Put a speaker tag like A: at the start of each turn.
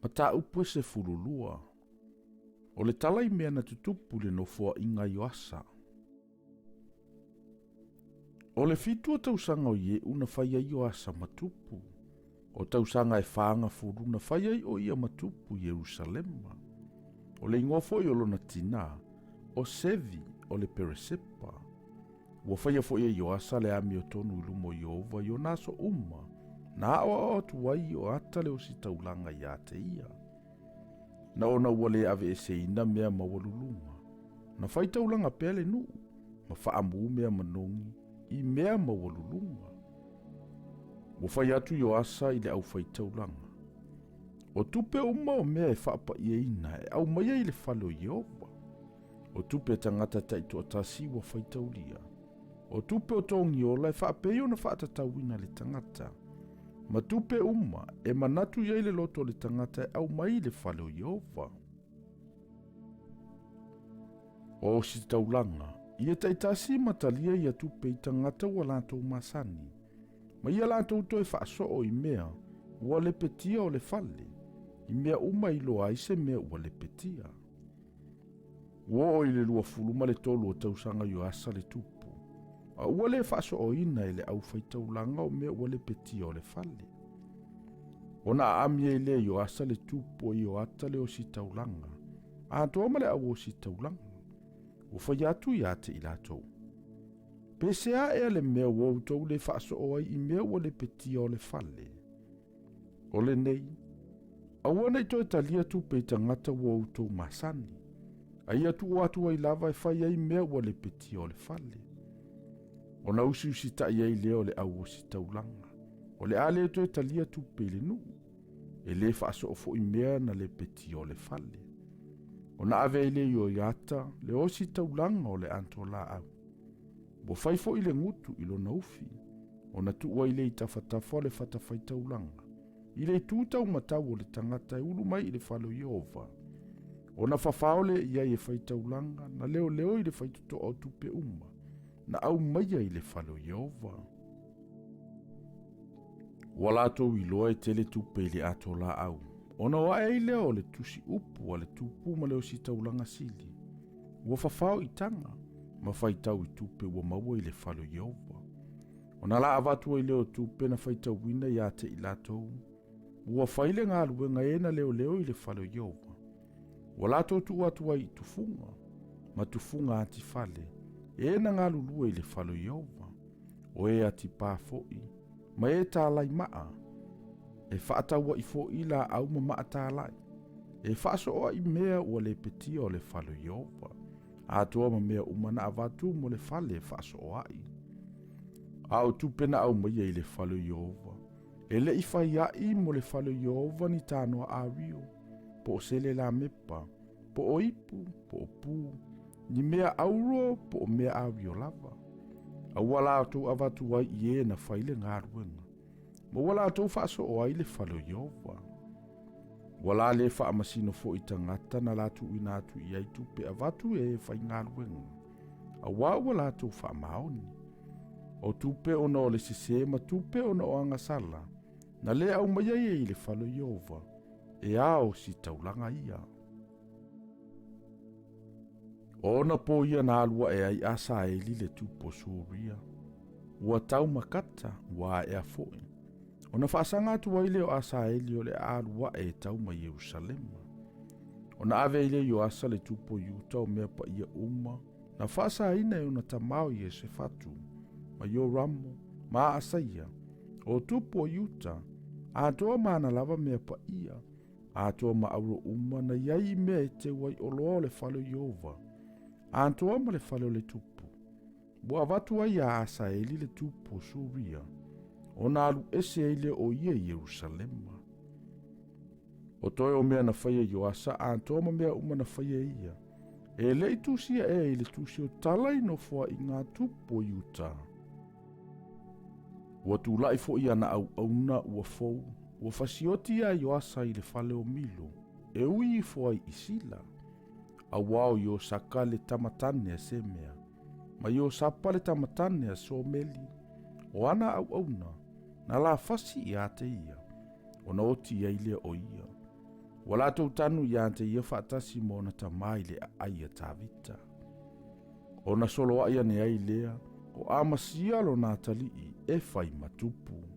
A: Ma tā upu se fululua. O le tala I mea na tutupu le nofua inga I o asa. O le fitua tausanga o ie una whaia I o asa matupu. O tausanga whaanga furuna whaia I o ia matupu Yerusalema. O le ingofo I olona tina. O sevi o le peresepa. Ua whaia fo ia I o asa le ami o tonu ilumo Iova I o naso uma. Na o tuai o ata le o si taulanga ia te ia. Na ona ua le ave ese ina mea mawalulunga. Na faitaulanga pele nu. Ma faamu mea manongi I mea mawalulunga. Ua whai atu I o asa I le au faitaulanga. O tupe uma o mea e whaapa ia ina e au maia I le whalo Iova. O tupe tangata taito atasi ua faitaulia. O tupe o tongi ola e whaapeo na whaatatauina le tangata. Ma tupe uma e manatu ia I le loto le tangata e au mai le whalo Iova. O si taulanga, ia taitasi matalia ia tupe I tangata ua lantou masani. Ma ia lantou toi whaaso I mea, ua le petia o le whale. I mea uma I loa aise mea ua le petia. Ua o I le lua fuluma le tolu o tausanga I o asa le tupu. A ua le whaaso o ina I le au faitaulanga o mea ua le petia o le whale. Ona aamia I le I o asa le tupu I o ata le o si taulanga. A toa le au o si taulanga. O whai atu I ate I latou. Pesea ea le mea ua utou le whaaso o ai I mea ua le petia o le whale. O le nei. A ua nei toi talia tupe I tangata ua utou masani. A ia tu atu ai lava e whai ai mea ua le petia o le whale. O na usi usi ta ia I leo le au o si taulanga. O le ale toi talia tupe le nu. E le whaaso o fo I mea na le petia o le whale. O na ave I le I iata le o si taulanga o le antola au. Bo fai fo I le ngutu I lo na ufi. O na tuua I le I tafatafa le fatafai taulanga. I le tūtau matau o le tangata e ulu mai I le whalo Iova. O na whafaole ia I e faitaulanga na leo leo I le faituto o tupe uma. Na au maia I le whalo Iova. Walato I loa e tele tupe I le atola au. Ona wa e leo le tusi upu a le tupu ma leo si taulanga sili. Ua whafao I tanga. Ma faitau I tupe ua maua I le whalo Iova. Ona la avatua I leo tupe na faitauina ia te I latou. Ua whaile ngā luenga ena leo leo I le whalo Iova. Walato tu atua I tufunga. Ma tufunga ati fale. Ena ngā lulua I le whalo Iova. O e ati pāfoi. Ma e tālai maa. E whaataua I fo'i la au ma maa tālai. E whaasoa I mea ua le petia o le whalo Iova. A toa ma mea umana avatu mo le whale e whaasoa I. Au tupena au maia I le whalo Iova. E le I whai mo le whalo Iova ni tānoa a rio. Po o sele la mepa. Po o ipu, po o pū. Ni mea auro po o mea a rio lava. A wala atu avatu ai I e na whaile ngā ruenga. Ma wala atu whaaso o ai le whalo Iova. Wala le wha amasino fo I tangata na latu ina atu I ai tupe avatu e whai ngā ruenga. A wala atu wha maoni. O tupe ona o le sise ma tupe ona o angasala. Na le au maia I le whalo Iova. E ao si taulanga ia. Ona po ia na alua e ai asa e li le tupo suria. Ua tau makata ua e a foi. Ona whaasanga atu ai leo asa e li o le alua e tau ma Yerusalema. Ona ave i leo asa le tupo yuta o mea pa ia uma. Na whaasa ina e ona tamau I e se fatu. Ma yo ramo, ma asaia. O tupo yuta. A toa maana lava mea pa ia. A toa ma auro uma na iai mea e te wai o loa le whalo Iova. A toa ma le whalo le tupu. Bua watu ai a asa e li le tupo suria. O na alu ese e le o ia Yerusalema. O toi o mea na whaia I asa a toa ma mea uma na whaia ia. E le I tusia e le tusi o talai no fua I ngā tupo yuta. Ua tūlai fo ia na au auna ua fou. Ua fasioti a I asa I le whale o milo. E ui fo ai I sila. A wao I o saka le tamatane a semea. Ma I o sapa le tamatane a someli. O ana au auna. Na la fasi I ate ia. O na oti ia I le o ia. Ua latou tanu iā te ia whaatasi mo na tamai le aia tāvita. O na solo aia ne ai lea, o amasia lo nā talii e whai matupu.